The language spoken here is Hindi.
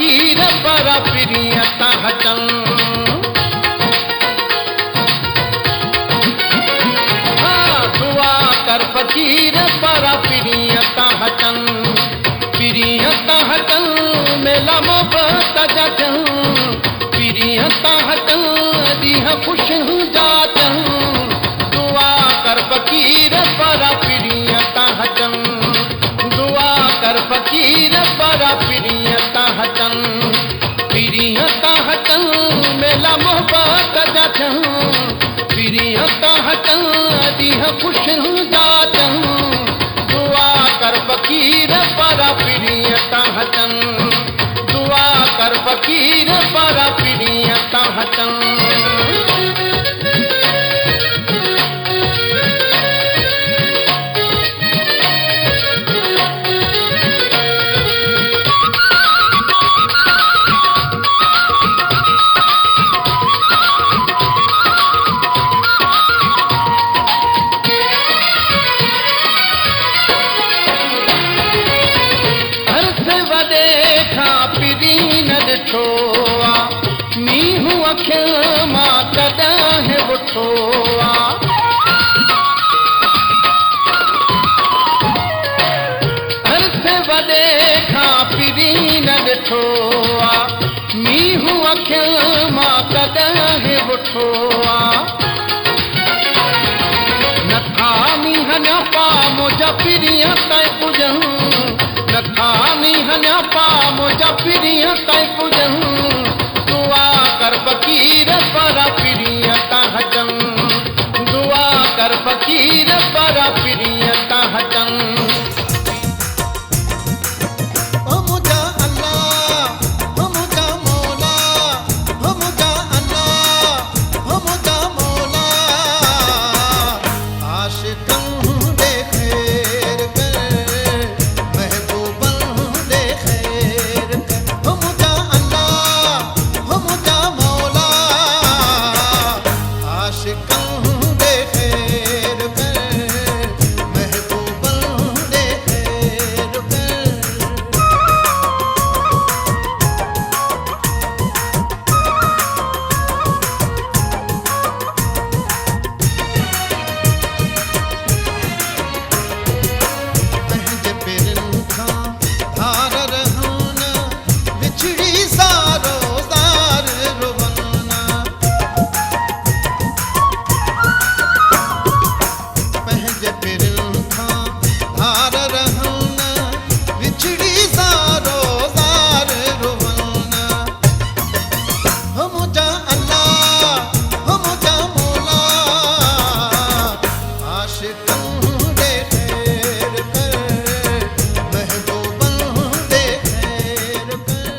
फकीर पर प्रियता हटन। दुआ कर फकीर पर प्रियता हटन, प्रियता हटन मेला मोहब्बत जचन, प्रियता हटन दीह खुश जाचन। दुआ कर फकीर पर प्रियता हटन, दुआ कर फकीर पर प्रियता हटन, प्रियता हटन मेला मोहब्बत जचन, प्रियता हटन दीह खुश जाचन। दुआ कर फकीर पर प्रियता हटन, दुआ कर फकीर पर प्रियता हटन। छोआ मीहू अखियां मां कॾहिं ॿुठोआ, अरसे वॾे खां पिरी न ॾिठोआ, मीहू अखियां मां कॾहिं ॿुठोआ। नथा मींहं न्यापा मुंहिंजा पिरीअ ताईं पुॼनि, नथा मींहं न्यापा मुंहिंजा पिरीअ ताईं पुॼनि।